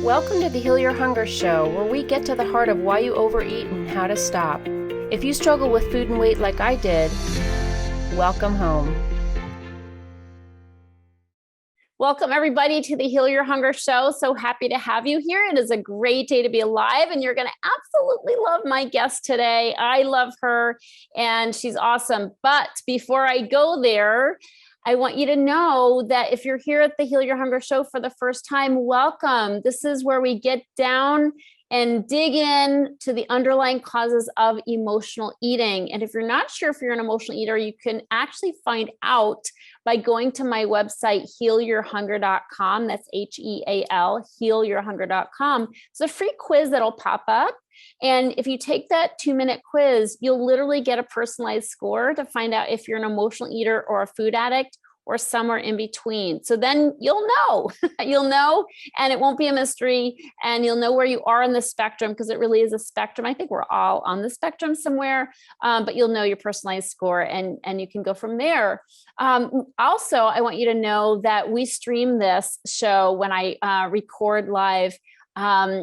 Welcome to the Heal Your Hunger Show, where we get to the heart of why you overeat and how to stop. If you struggle with food and weight like I did, welcome home. Welcome everybody to the Heal Your Hunger Show. So happy to have you here. It is a great day to be alive, and you're going to absolutely love my guest today. I love her and she's awesome. But before I go there, I want you to know that if you're here at the Heal Your Hunger Show for the first time, welcome. This is where we get down and dig in to the underlying causes of emotional eating. And if you're not sure if you're an emotional eater, you can actually find out by going to my website, healyourhunger.com. That's HEAL, healyourhunger.com. It's a free quiz that'll pop up. And if you take that 2-minute quiz, you'll literally get a personalized score to find out if you're an emotional eater or a food addict or somewhere in between. So then you'll know, and it won't be a mystery, and you'll know where you are on the spectrum, because it really is a spectrum. I think we're all on the spectrum somewhere, but you'll know your personalized score, and you can go from there. Also, I want you to know that we stream this show when I record live,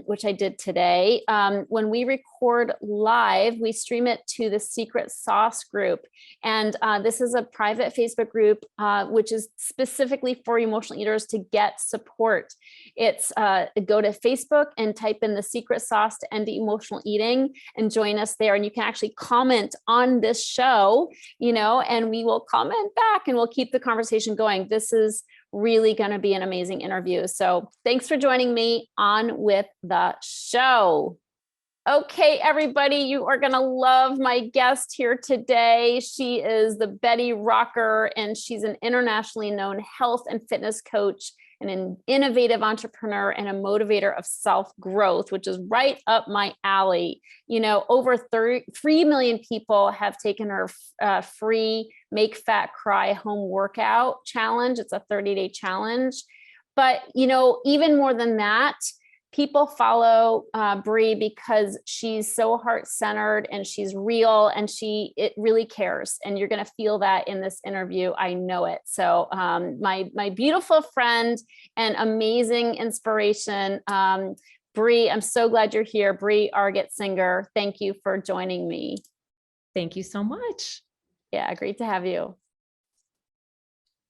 which I did today. When we record live, we stream it to the Secret Sauce group. And this is a private Facebook group, which is specifically for emotional eaters to get support. It's go to Facebook and type in the Secret Sauce to End Emotional Eating and join us there. And you can actually comment on this show, and we will comment back and we'll keep the conversation going. This is really going to be an amazing interview. So thanks for joining me. On with the show. Okay, everybody, you are going to love my guest here today. She is the Betty Rocker, and she's an internationally known health and fitness coach and an innovative entrepreneur and a motivator of self-growth, which is right up my alley. Over 3 million people have taken her free Make Fat Cry home workout challenge. It's a 30-day challenge. But, even more than that, people follow Bree because she's so heart-centered and she's real, and it really cares. And you're going to feel that in this interview. I know it. So my beautiful friend and amazing inspiration, Bree, I'm so glad you're here. Bree Argett-Singer, thank you for joining me. Thank you so much. Yeah, great to have you.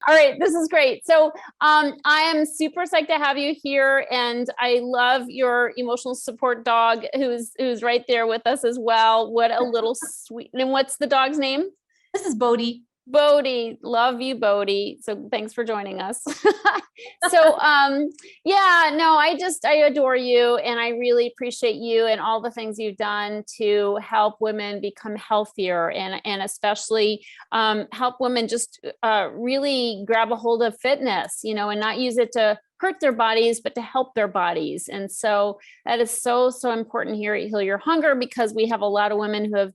All right, this is great. So I am super psyched to have you here, and I love your emotional support dog who's right there with us as well. What a little sweet. And what's the dog's name? This is Bodhi. Bodhi, love you, Bodhi. So thanks for joining us. So, I adore you, and I really appreciate you and all the things you've done to help women become healthier, and especially help women just really grab a hold of fitness, and not use it to hurt their bodies, but to help their bodies. And so that is so, so important here at Heal Your Hunger, because we have a lot of women who have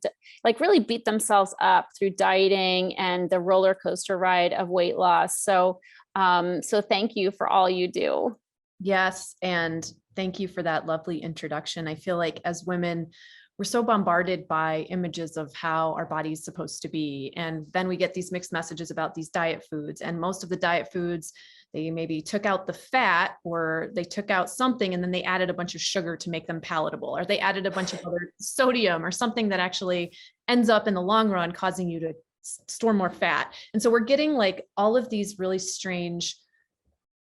really beat themselves up through dieting and the roller coaster ride of weight loss. So thank you for all you do. Yes. And thank you for that lovely introduction. I feel like as women, we're so bombarded by images of how our body is supposed to be. And then we get these mixed messages about these diet foods, and most of the diet foods, they maybe took out the fat, or they took out something and then they added a bunch of sugar to make them palatable, or they added a bunch of other sodium or something that actually ends up in the long run causing you to store more fat. And so we're getting all of these really strange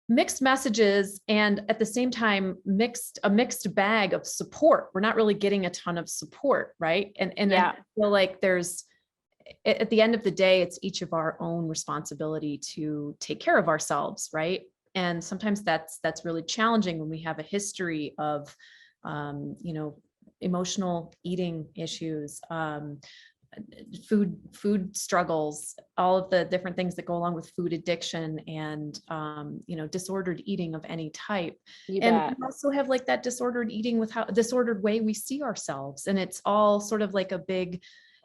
mixed messages, and at the same time, a mixed bag of support. We're not really getting a ton of support, right? And yeah. I feel like there's, at the end of the day, it's each of our own responsibility to take care of ourselves, right? And sometimes that's really challenging when we have a history of, emotional eating issues, food struggles, all of the different things that go along with food addiction, and disordered eating of any type. And we also have that disordered eating with disordered way we see ourselves, and it's all sort of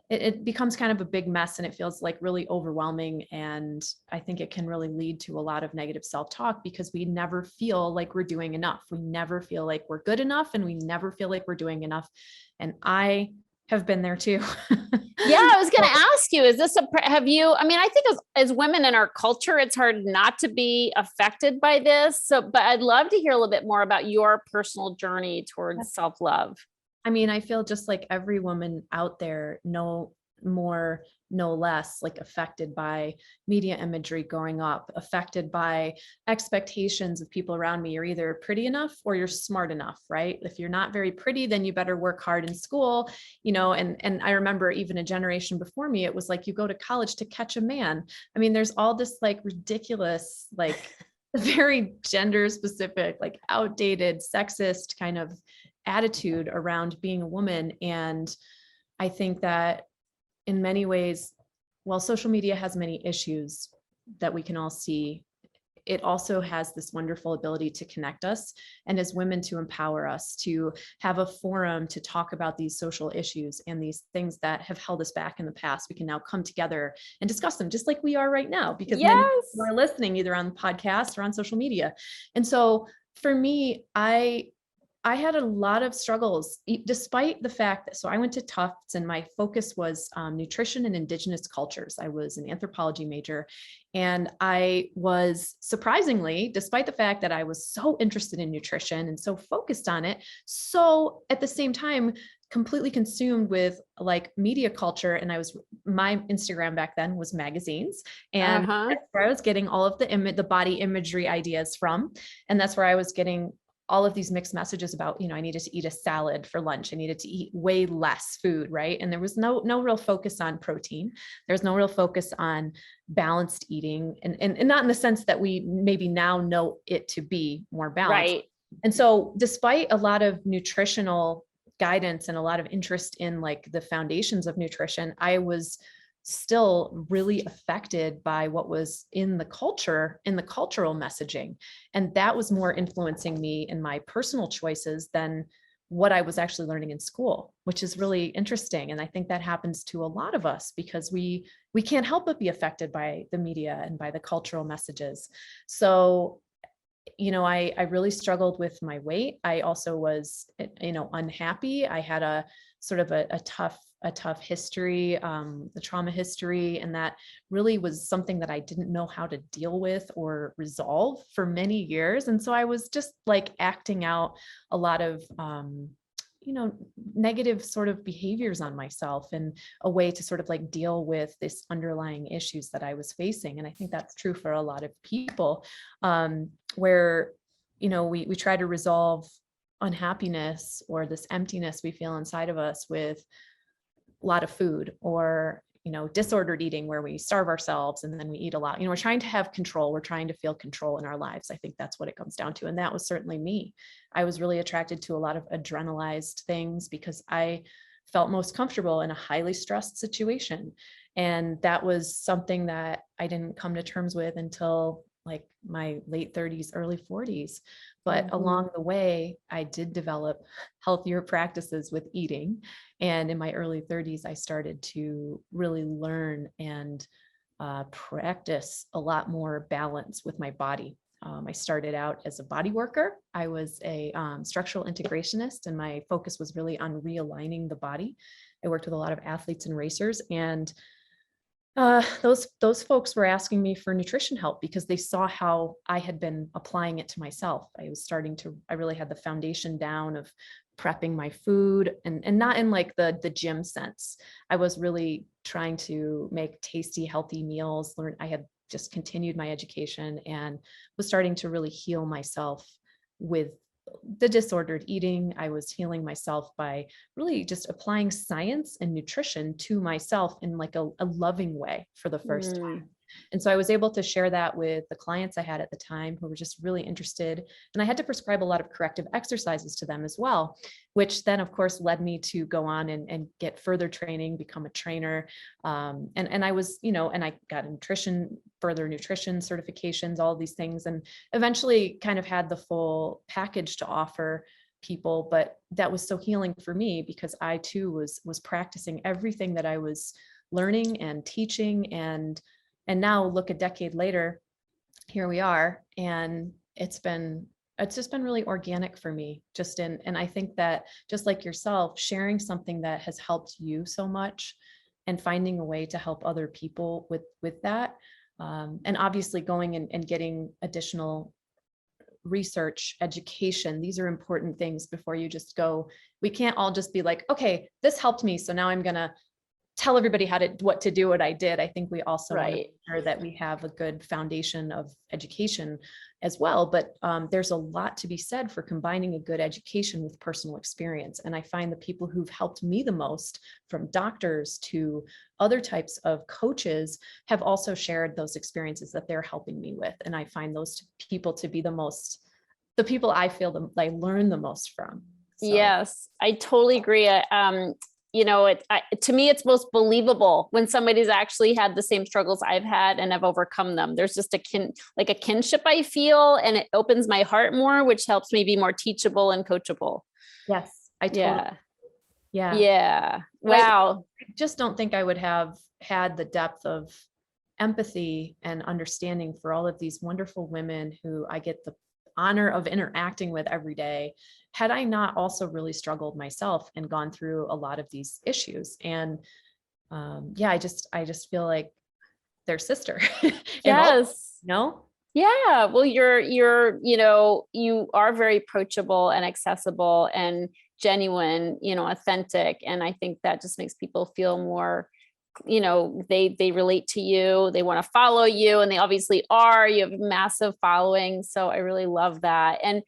it becomes kind of a big mess, and it feels really overwhelming. And I think it can really lead to a lot of negative self-talk, because we never feel like we're doing enough. We never feel like we're good enough, and we never feel like we're doing enough. And I have been there too. Yeah, I was going to ask you, is this have you, I mean, I think as women in our culture, it's hard not to be affected by this. So, but I'd love to hear a little bit more about your personal journey towards self-love. I mean, I feel just like every woman out there, no more, no less, like affected by media imagery growing up, affected by expectations of people around me. You're either pretty enough or you're smart enough, right? If you're not very pretty, then you better work hard in school, and I remember even a generation before me, it was like, you go to college to catch a man. I mean, there's all this like ridiculous, like very gender specific, like outdated, sexist kind of attitude around being a woman. And I think that in many ways, while social media has many issues that we can all see, it also has this wonderful ability to connect us, and as women to empower us, to have a forum to talk about these social issues and these things that have held us back in the past. We can now come together and discuss them just like we are right now, because many people are listening either on the podcast or on social media. And so for me, I had a lot of struggles, despite the fact that, so I went to Tufts and my focus was nutrition and indigenous cultures. I was an anthropology major, and I was surprisingly, despite the fact that I was so interested in nutrition and so focused on it, so at the same time, completely consumed with like media culture. And my Instagram back then was magazines, and that's where I was getting all of the body imagery ideas from. And that's where I was getting all of these mixed messages about, I needed to eat a salad for lunch. I needed to eat way less food, right? And there was no real focus on protein. There's no real focus on balanced eating, and not in the sense that we maybe now know it to be more balanced. Right. And so despite a lot of nutritional guidance and a lot of interest in like the foundations of nutrition, I was still really affected by what was in the culture, in the cultural messaging. And that was more influencing me in my personal choices than what I was actually learning in school, which is really interesting. And I think that happens to a lot of us because we can't help but be affected by the media and by the cultural messages. So I really struggled with my weight. I also was, unhappy. I had a sort of a tough history, the trauma history. And that really was something that I didn't know how to deal with or resolve for many years. And so I was just like acting out a lot of, negative sort of behaviors on myself, and a way to sort of like deal with this underlying issues that I was facing. And I think that's true for a lot of people, where, we try to resolve unhappiness or this emptiness we feel inside of us with a lot of food, or disordered eating, where we starve ourselves and then we eat a lot. We're trying to have control. We're trying to feel control in our lives. I think that's what it comes down to. And that was certainly me. I was really attracted to a lot of adrenalized things because I felt most comfortable in a highly stressed situation. And that was something that I didn't come to terms with until like my late 30s, early 40s. But along the way, I did develop healthier practices with eating. And in my early 30s, I started to really learn and practice a lot more balance with my body. I started out as a body worker. I was a structural integrationist, and my focus was really on realigning the body. I worked with a lot of athletes and racers, and those folks were asking me for nutrition help because they saw how I had been applying it to myself. I really had the foundation down of prepping my food, and not in like the gym sense. I was really trying to make tasty, healthy meals. I had just continued my education and was starting to really heal myself with the disordered eating. I was healing myself by really just applying science and nutrition to myself in like a loving way for the first time. And so I was able to share that with the clients I had at the time, who were just really interested. And I had to prescribe a lot of corrective exercises to them as well, which then of course led me to go on and get further training, become a trainer. And I was, and I got further nutrition certifications, all of these things, and eventually kind of had the full package to offer people. But that was so healing for me because I too was practicing everything that I was learning and teaching. And now look, a decade later, here we are, and it's been It's just been really organic for me, and I think that just like yourself, sharing something that has helped you so much and finding a way to help other people with that. And obviously going and getting additional research, education, these are important things before you just go. We can't all just be like, okay, this helped me, so now I'm going to tell everybody what to do what I did. I think we also want to make sure that we have a good foundation of education as well. But there's a lot to be said for combining a good education with personal experience. And I find the people who've helped me the most, from doctors to other types of coaches, have also shared those experiences that they're helping me with. And I find those people to be the people I feel I learn the most from. So. Yes, I totally agree. To me, it's most believable when somebody's actually had the same struggles I've had and have overcome them. There's just a kinship I feel, and it opens my heart more, which helps me be more teachable and coachable. Yes, I totally. Yeah. Wow. I just don't think I would have had the depth of empathy and understanding for all of these wonderful women who I get the honor of interacting with every day, had I not also really struggled myself and gone through a lot of these issues. And I just feel like their sister. Yes. No. Yeah. Well, you are very approachable and accessible and genuine, authentic. And I think that just makes people feel more, they relate to you, they want to follow you, and they obviously are. You have a massive following. So I really love that. And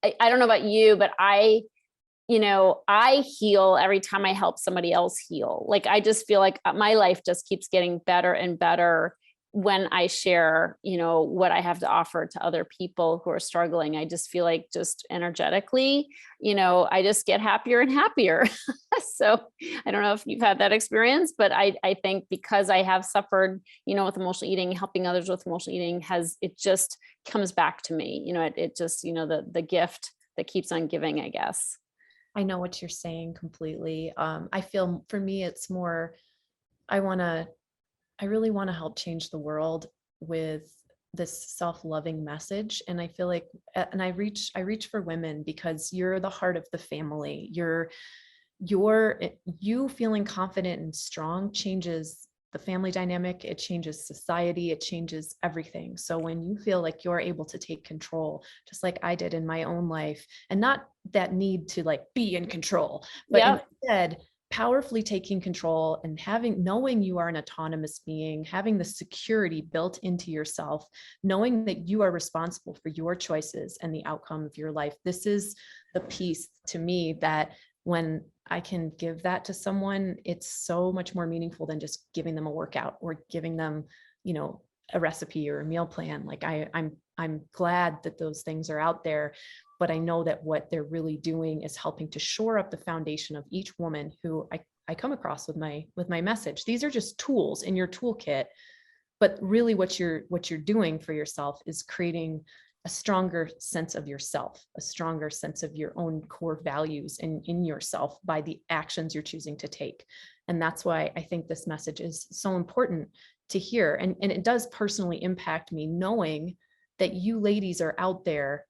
I don't know about you, but I heal every time I help somebody else heal. Like, I just feel like my life just keeps getting better and better when I share, what I have to offer to other people who are struggling. I just feel like, just energetically, I just get happier and happier. So I don't know if you've had that experience, but I think because I have suffered, with emotional eating, helping others with emotional eating it just comes back to me. It just, the gift that keeps on giving, I guess. I know what you're saying completely. I feel for me, it's more, I really want to help change the world with this self-loving message. And I feel like, and I reach for women because you're the heart of the family. You feeling confident and strong changes the family dynamic. It changes society. It changes everything. So when you feel like you're able to take control, just like I did in my own life, and not that need to like be in control, but instead powerfully taking control and knowing you are an autonomous being, having the security built into yourself, knowing that you are responsible for your choices and the outcome of your life. This is the piece to me that when I can give that to someone, it's so much more meaningful than just giving them a workout or giving them, a recipe or a meal plan. Like I'm glad that those things are out there, but I know that what they're really doing is helping to shore up the foundation of each woman who I come across with my message. These are just tools in your toolkit, but really what you're doing for yourself is creating a stronger sense of yourself, a stronger sense of your own core values in yourself by the actions you're choosing to take. And that's why I think this message is so important to hear. And it does personally impact me knowing that you ladies are out there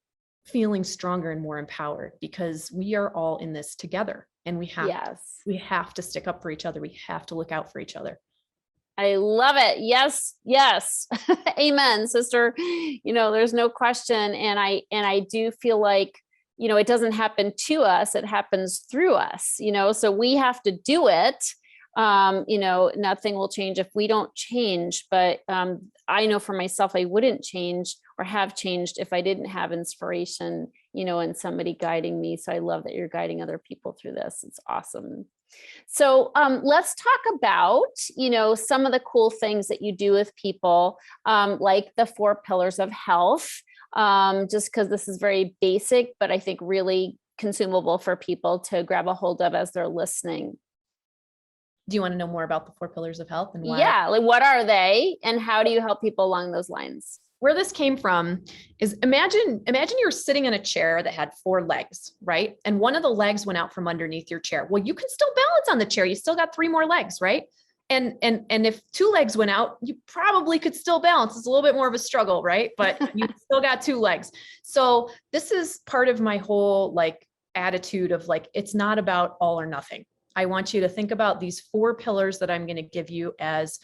feeling stronger and more empowered, because we are all in this together, and we have to stick up for each other. We have to look out for each other. I love it. Yes. Yes. Amen, sister. There's no question. And I do feel like, it doesn't happen to us. It happens through us, so we have to do it. Nothing will change if we don't change, but I know for myself, I wouldn't change or have changed if I didn't have inspiration, and somebody guiding me. So I love that you're guiding other people through this. It's awesome. So let's talk about, some of the cool things that you do with people, like the 4 pillars of health, just because this is very basic, but I think really consumable for people to grab a hold of as they're listening. Do you want to know more about the 4 pillars of health and why? Yeah. Like, what are they and how do you help people along those lines? Where this came from is imagine you're sitting in a chair that had 4 legs, right? And one of the legs went out from underneath your chair. Well, you can still balance on the chair. You still got 3 more legs, right? And if two legs went out, you probably could still balance. It's a little bit more of a struggle, right? But you still got two legs. So this is part of my whole like attitude of like, it's not about all or nothing. I want you to think about these 4 pillars that I'm going to give you as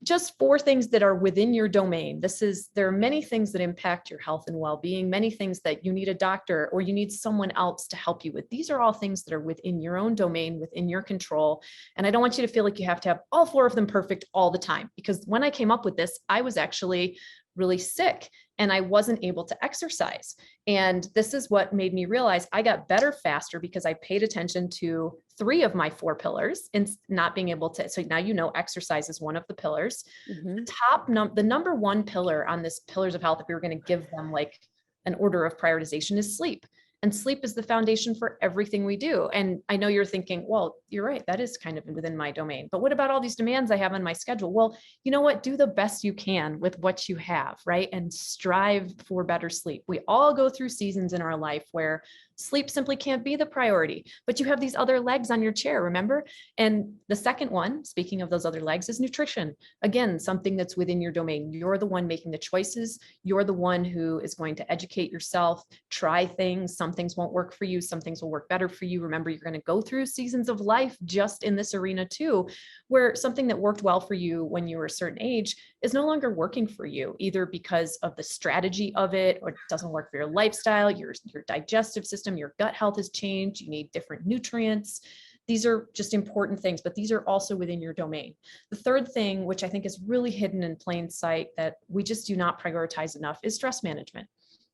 just 4 things that are within your domain. There are many things that impact your health and well-being, many things that you need a doctor or you need someone else to help you with. These are all things that are within your own domain, within your control. And I don't want you to feel like you have to have all 4 of them perfect all the time, because when I came up with this, I was actually really sick and I wasn't able to exercise. And this is what made me realize I got better faster because I paid attention to 3 of my 4 pillars and not being able to. So now, exercise is one of the pillars. The number 1 pillar on this pillars of health, if we were going to give them like an order of prioritization, is sleep. And sleep is the foundation for everything we do. And I know you're thinking, well, you're right, that is kind of within my domain. But what about all these demands I have on my schedule? Well, you know what? Do the best you can with what you have, right? And strive for better sleep. We all go through seasons in our life where sleep simply can't be the priority, but you have these other legs on your chair, remember? And the second one, speaking of those other legs, is nutrition. Again, something that's within your domain. You're the one making the choices. You're the one who is going to educate yourself, try things. Some things won't work for you. Some things will work better for you. Remember, you're going to go through seasons of life just in this arena too, where something that worked well for you when you were a certain age is no longer working for you, either because of the strategy of it, or it doesn't work for your lifestyle, your digestive system, your gut health has changed, you need different nutrients. These are just important things, but these are also within your domain. The third thing, which I think is really hidden in plain sight that we just do not prioritize enough, is stress management.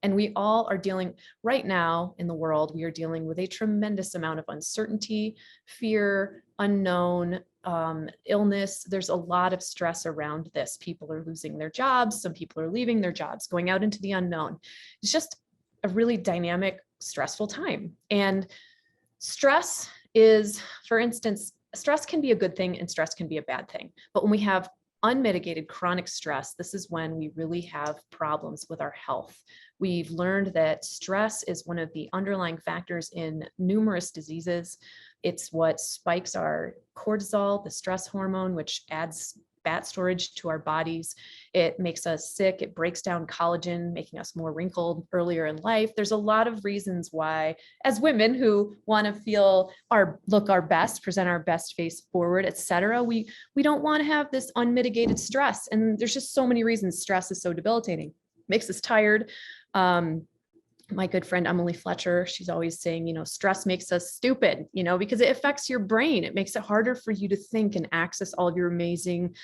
And we all are dealing right now in the world, we are dealing with a tremendous amount of uncertainty, fear, unknown, illness. There's a lot of stress around this. People are losing their jobs. Some people are leaving their jobs, going out into the unknown. It's just a really dynamic, stressful time. And stress is, for instance, stress can be a good thing and stress can be a bad thing. But when we have unmitigated chronic stress, this is when we really have problems with our health. We've learned that stress is one of the underlying factors in numerous diseases. It's what spikes our cortisol, the stress hormone, which adds fat storage to our bodies. It makes us sick. It breaks down collagen, making us more wrinkled earlier in life. There's a lot of reasons why, as women who want to look our best, present our best face forward, etc., we don't want to have this unmitigated stress. And there's just so many reasons stress is so debilitating. Makes us tired. My good friend, Emily Fletcher, she's always saying, stress makes us stupid, because it affects your brain. It makes it harder for you to think and access all of your amazing,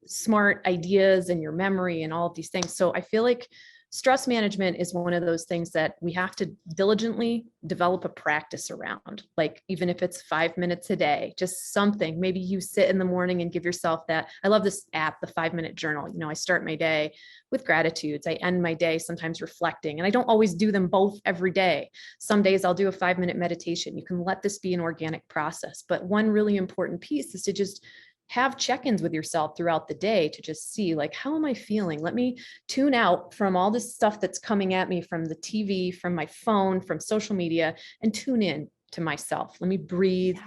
smart ideas and your memory and all of these things. So I feel like stress management is one of those things that we have to diligently develop a practice around. Like, even if it's 5 minutes a day, just something, maybe you sit in the morning and give yourself that. I love this app, the 5-minute journal. I start my day with gratitudes. I end my day sometimes reflecting, and I don't always do them both every day. Some days I'll do a 5-minute meditation. You can let this be an organic process. But one really important piece is to just have check-ins with yourself throughout the day to just see, like, how am I feeling? Let me tune out from all this stuff that's coming at me from the TV, from my phone, from social media, and tune in to myself. Let me breathe,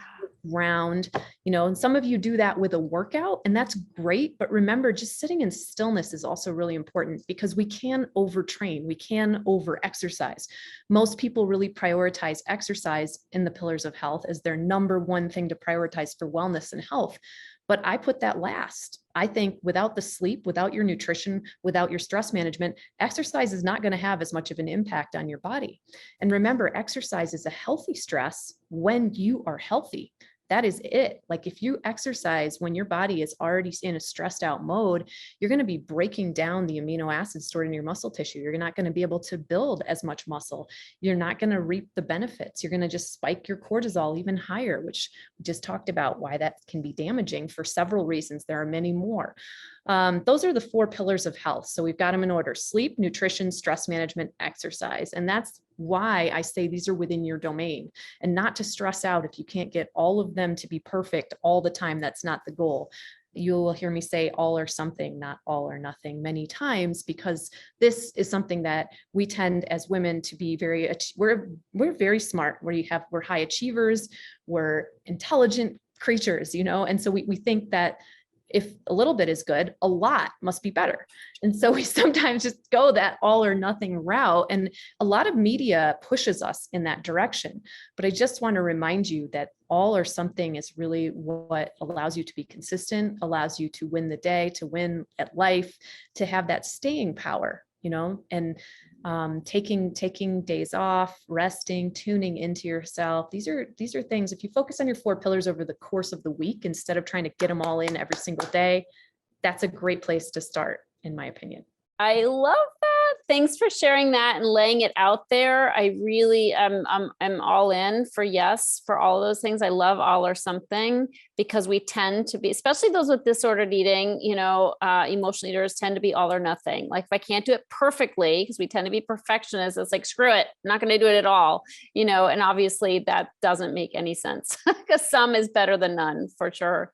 ground, and some of you do that with a workout, and that's great. But remember, just sitting in stillness is also really important, because we can overtrain, we can over-exercise. Most people really prioritize exercise in the pillars of health as their number 1 thing to prioritize for wellness and health. But I put that last. I think without the sleep, without your nutrition, without your stress management, exercise is not going to have as much of an impact on your body. And remember, exercise is a healthy stress when you are healthy. That is it. Like, if you exercise when your body is already in a stressed out mode, you're going to be breaking down the amino acids stored in your muscle tissue. You're not going to be able to build as much muscle. You're not going to reap the benefits. You're going to just spike your cortisol even higher, which we just talked about why that can be damaging for several reasons. There are many more. Those are the 4 pillars of health. So we've got them in order: sleep, nutrition, stress management, exercise. And that's why I say these are within your domain, and not to stress out if you can't get all of them to be perfect all the time. That's not the goal. You will hear me say all or something, not all or nothing, many times, because this is something that we tend as women to be we're very smart. We're high achievers, we're intelligent creatures, and so we think that if a little bit is good, a lot must be better. And so we sometimes just go that all or nothing route. And a lot of media pushes us in that direction. But I just want to remind you that all or something is really what allows you to be consistent, allows you to win the day, to win at life, to have that staying power, and taking days off, resting, tuning into yourself. These are things, if you focus on your 4 pillars over the course of the week, instead of trying to get them all in every single day, that's a great place to start, in my opinion. I love that. Thanks for sharing that and laying it out there. I really am all in for yes, for all of those things. I love all or something, because we tend to be, especially those with disordered eating, emotional eaters tend to be all or nothing. Like if I can't do it perfectly, because we tend to be perfectionists, it's like, screw it, I'm not going to do it at all, and obviously that doesn't make any sense, because some is better than none for sure.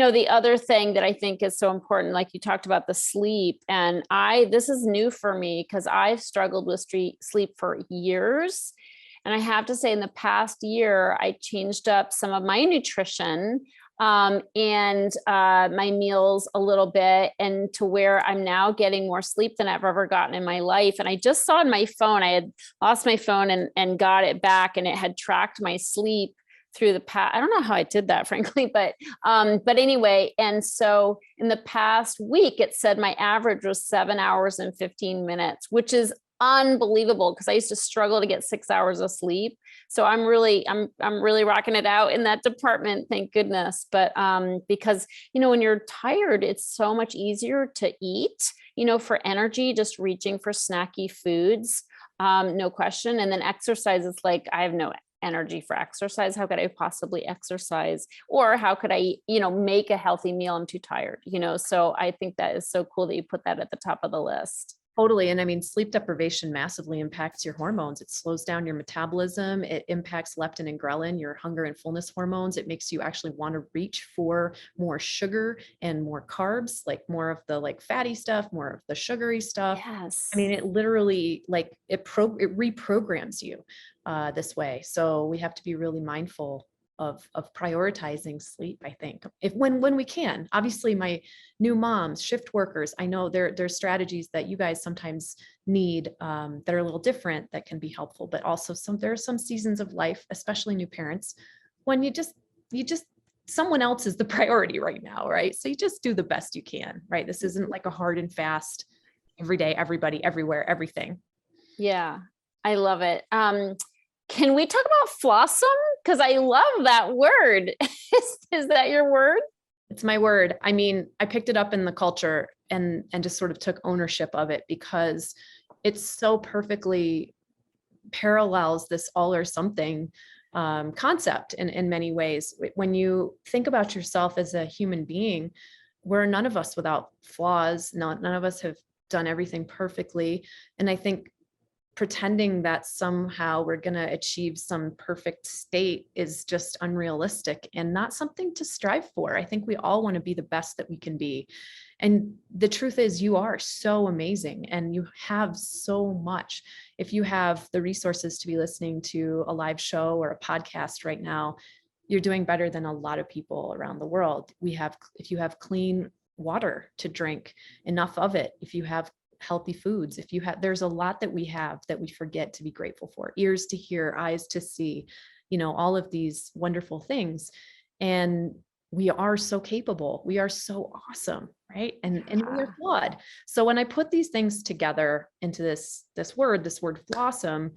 The other thing that I think is so important, like you talked about the sleep, and this is new for me because I've struggled with sleep for years. And I have to say, in the past year, I changed up some of my nutrition and my meals a little bit, and to where I'm now getting more sleep than I've ever gotten in my life. And I just saw on my phone, I had lost my phone and got it back, and it had tracked my sleep through the past. I don't know how I did that, frankly, but anyway. And so in the past week, it said my average was 7 hours and 15 minutes, which is unbelievable, because I used to struggle to get 6 hours of sleep. So I'm really rocking it out in that department. Thank goodness. But because, when you're tired, it's so much easier to eat, for energy, just reaching for snacky foods. No question. And then exercise is like, I have no energy for exercise. How could I possibly exercise? Or how could I, make a healthy meal? I'm too tired, so I think that is so cool that you put that at the top of the list. Totally. And I mean, sleep deprivation massively impacts your hormones. It slows down your metabolism. It impacts leptin and ghrelin, your hunger and fullness hormones. It makes you actually want to reach for more sugar and more carbs, like more of the fatty stuff, more of the sugary stuff. Yes. I mean, it literally it reprograms you this way. So we have to be really mindful of prioritizing sleep, I think, when we can. Obviously, my new moms, shift workers, I know there's strategies that you guys sometimes need that are a little different that can be helpful, but also there are some seasons of life, especially new parents, when you just someone else is the priority right now, right? So you just do the best you can, right? This isn't like a hard and fast every day, everybody, everywhere, everything. Yeah, I love it. Can we talk about flossom? Because I love that word. Is that your word? It's my word. I mean, I picked it up in the culture and just sort of took ownership of it, because it's so perfectly parallels this all or something concept in many ways. When you think about yourself as a human being, we're none of us without flaws. None of us have done everything perfectly. And I think pretending that somehow we're going to achieve some perfect state is just unrealistic and not something to strive for. I think we all want to be the best that we can be. And the truth is, you are so amazing and you have so much. If you have the resources to be listening to a live show or a podcast right now, you're doing better than a lot of people around the world. If you have clean water to drink, enough of it, if you have healthy foods, there's a lot that we have that we forget to be grateful for. Ears to hear, eyes to see, all of these wonderful things. And we are so capable. We are so awesome, right? And we are flawed. So when I put these things together into this word blossom,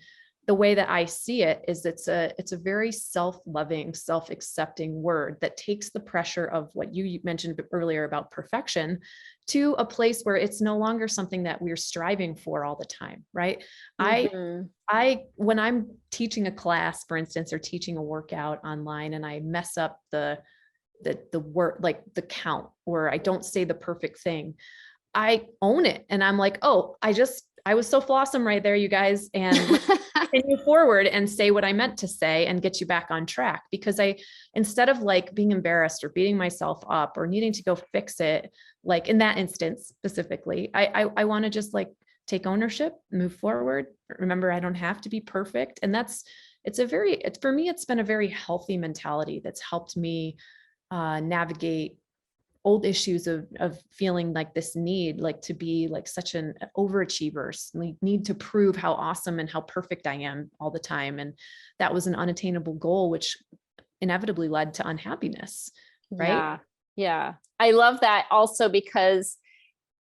the way that I see it is it's a very self-loving, self-accepting word that takes the pressure of what you mentioned earlier about perfection to a place where it's no longer something that we're striving for all the time, right? Mm-hmm. When I'm teaching a class, for instance, or teaching a workout online, and I mess up the word, like the count, or I don't say the perfect thing, I own it. And I'm like, oh, I was so flawsome right there, you guys. And continue forward and say what I meant to say and get you back on track. Because instead of being embarrassed or beating myself up or needing to go fix it, like in that instance specifically, I want to just take ownership, move forward. Remember, I don't have to be perfect. And for me, it's been a very healthy mentality that's helped me navigate old issues of feeling like this need, like to be like such an overachiever, like need to prove how awesome and how perfect I am all the time. And that was an unattainable goal, which inevitably led to unhappiness. Right. Yeah. Yeah. I love that also because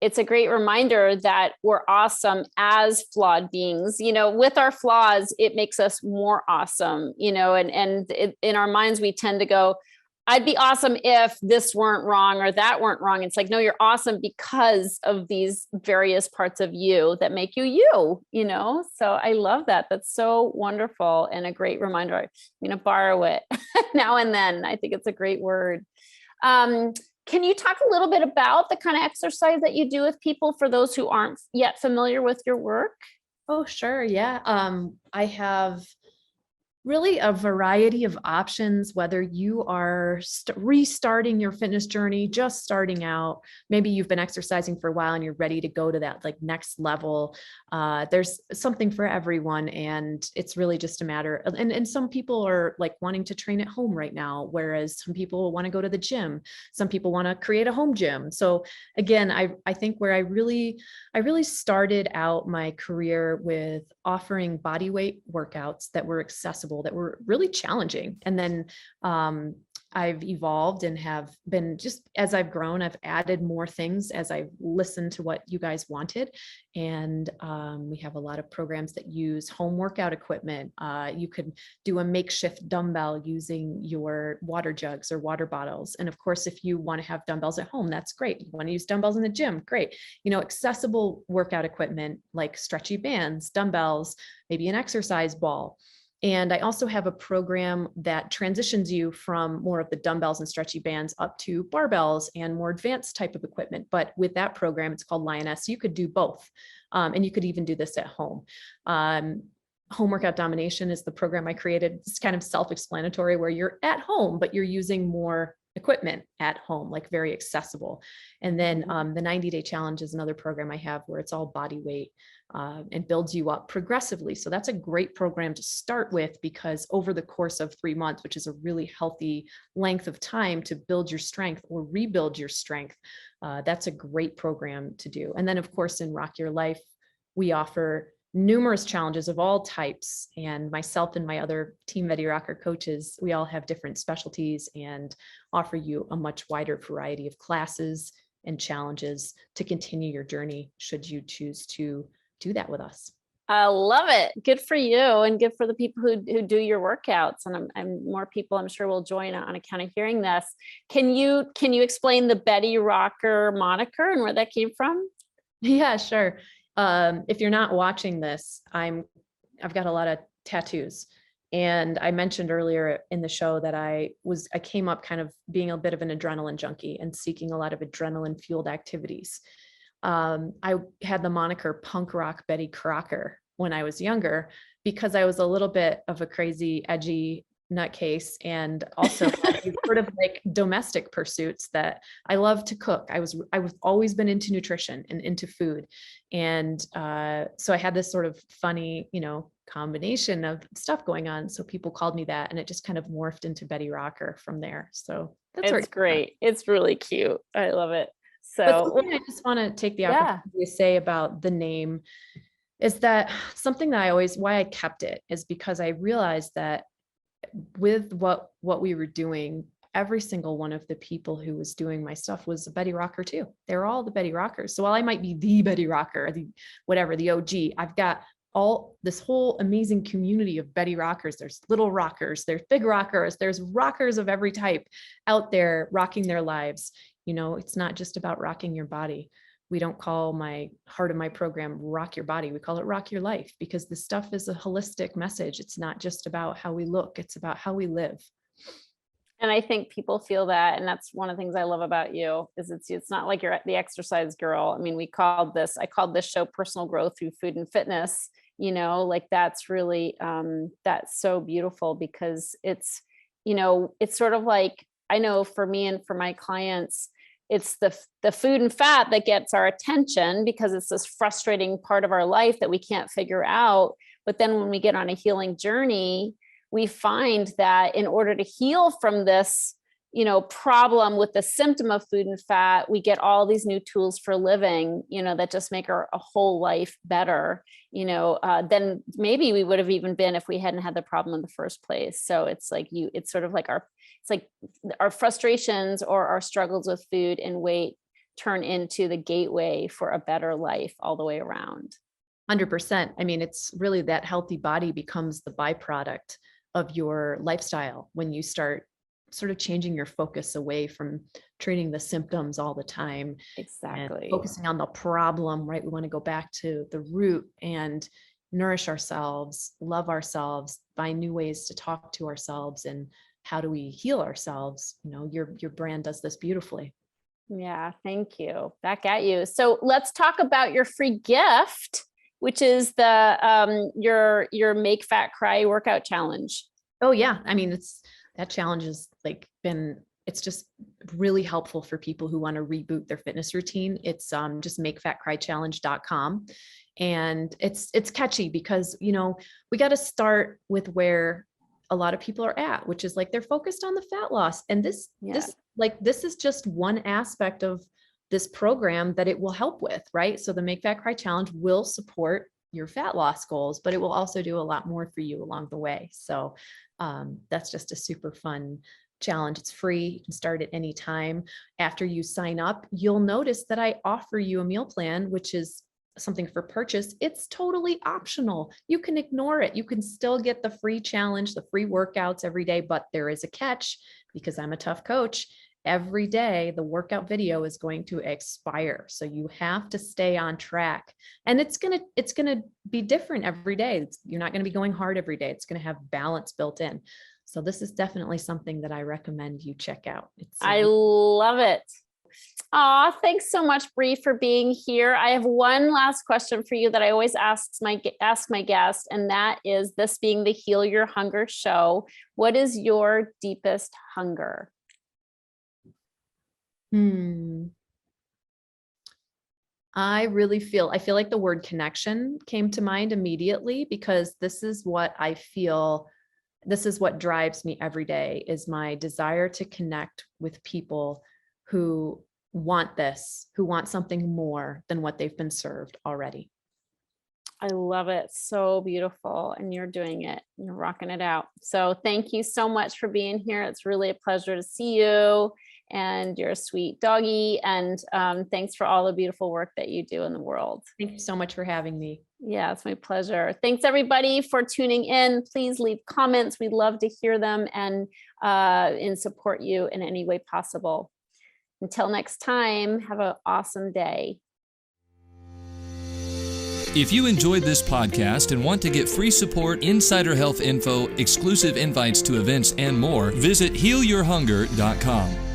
it's a great reminder that we're awesome as flawed beings. With our flaws, it makes us more awesome, in our minds, we tend to go, I'd be awesome if this weren't wrong or that weren't wrong. It's like, no, you're awesome because of these various parts of you that make you, so I love that. That's so wonderful and a great reminder. I'm going to borrow it now and then. I think it's a great word. Can you talk a little bit about the kind of exercise that you do with people for those who aren't yet familiar with your work? Oh, sure. Yeah. I have really a variety of options, whether you are restarting your fitness journey, just starting out, maybe you've been exercising for a while and you're ready to go to that like next level. There's something for everyone. And it's really just a matter of, and some people are like wanting to train at home right now, whereas some people want to go to the gym. Some people want to create a home gym. So again, I think where I really started out my career with offering body weight workouts that were accessible, that were really challenging. And then I've evolved and have been, just as I've grown, I've added more things as I've listened to what you guys wanted. And we have a lot of programs that use home workout equipment. You could do a makeshift dumbbell using your water jugs or water bottles. And of course, if you want to have dumbbells at home, that's great. You want to use dumbbells in the gym, great. Accessible workout equipment like stretchy bands, dumbbells, maybe an exercise ball. And I also have a program that transitions you from more of the dumbbells and stretchy bands up to barbells and more advanced type of equipment. But with that program, it's called Lioness. You could do both. And you could even do this at home. Home Workout Domination is the program I created. It's kind of self-explanatory where you're at home, but you're using more equipment at home, like very accessible. And then the 90-day challenge is another program I have where it's all body weight and builds you up progressively. So that's a great program to start with, because over the course of 3 months, which is a really healthy length of time to build your strength or rebuild your strength, that's a great program to do. And then of course, in Rock Your Life, we offer numerous challenges of all types. And myself and my other Team Betty Rocker coaches, we all have different specialties and offer you a much wider variety of classes and challenges to continue your journey should you choose to do that with us. I love it. Good for you, and good for the people who do your workouts. And I'm more people I'm sure will join on account of hearing this. Can you explain the Betty Rocker moniker and where that came from? Yeah, sure. If you're not watching this, I've got a lot of tattoos. And I mentioned earlier in the show that I came up kind of being a bit of an adrenaline junkie and seeking a lot of adrenaline fueled activities. I had the moniker Punk Rock Betty Crocker when I was younger, because I was a little bit of a crazy, edgy nutcase, and also sort of like domestic pursuits that I love to cook. I've always been into nutrition and into food. And so I had this sort of funny, combination of stuff going on. So people called me that, and it just kind of morphed into Betty Rocker from there. So it's great. It's really cute. I love it. So I just want to take the opportunity to say about the name is that something that why I kept it is because I realized that with what we were doing, every single one of the people who was doing my stuff was a Betty Rocker too. They're all the Betty Rockers. So while I might be the Betty Rocker, the OG, I've got all this whole amazing community of Betty Rockers. There's little rockers, there's big rockers, there's rockers of every type out there rocking their lives. It's not just about rocking your body. We don't call my heart of my program Rock Your Body. We call it Rock Your Life, because the stuff is a holistic message. It's not just about how we look, it's about how we live. And I think people feel that. And that's one of the things I love about you is it's not like you're the exercise girl. I mean, I called this show Personal Growth Through Food and Fitness, like that's really, that's so beautiful, because it's, it's sort of like, I know for me and for my clients, it's the food and fat that gets our attention, because it's this frustrating part of our life that we can't figure out. But then when we get on a healing journey, we find that in order to heal from this problem with the symptom of food and fat, we get all these new tools for living, that just make our whole life better, than maybe we would have even been if we hadn't had the problem in the first place. So it's sort of like our frustrations or our struggles with food and weight turn into the gateway for a better life all the way around. 100%. I mean, it's really that healthy body becomes the byproduct of your lifestyle when you start sort of changing your focus away from treating the symptoms all the time. Exactly. And focusing on the problem, right? We want to go back to the root and nourish ourselves, love ourselves, find new ways to talk to ourselves, and how do we heal ourselves? Your brand does this beautifully. Yeah, thank you. Back at you. So let's talk about your free gift, which is the your Make Fat Cry workout challenge. Oh yeah, I mean that challenge is it's just really helpful for people who want to reboot their fitness routine. It's just makefatcrychallenge.com. And it's catchy because, we got to start with where a lot of people are at, which is they're focused on the fat loss. And this is just one aspect of this program that it will help with, right? So the Make Fat Cry Challenge will support your fat loss goals, but it will also do a lot more for you along the way. So that's just a super fun challenge. It's free. You can start at any time. After you sign up, you'll notice that I offer you a meal plan, which is something for purchase. It's totally optional. You can ignore it. You can still get the free challenge, the free workouts every day, but there is a catch because I'm a tough coach. Every day, the workout video is going to expire. So you have to stay on track, and it's going to be different every day. You're not going to be going hard every day. It's going to have balance built in. So this is definitely something that I recommend you check out. I love it. Aw, thanks so much, Bree, for being here. I have one last question for you that I always ask my guest, and that is, this being the Heal Your Hunger show, what is your deepest hunger? I feel like the word connection came to mind immediately, because this is what I feel. This is what drives me every day, is my desire to connect with people who want this, who want something more than what they've been served already. I love it. So beautiful. And you're doing it. You're rocking it out. So thank you so much for being here. It's really a pleasure to see you. And you're a sweet doggy. And thanks for all the beautiful work that you do in the world. Thank you so much for having me. Yeah, it's my pleasure. Thanks everybody for tuning in. Please leave comments. We'd love to hear them and support you in any way possible. Until next time, have an awesome day. If you enjoyed this podcast and want to get free support, insider health info, exclusive invites to events, and more, visit healyourhunger.com.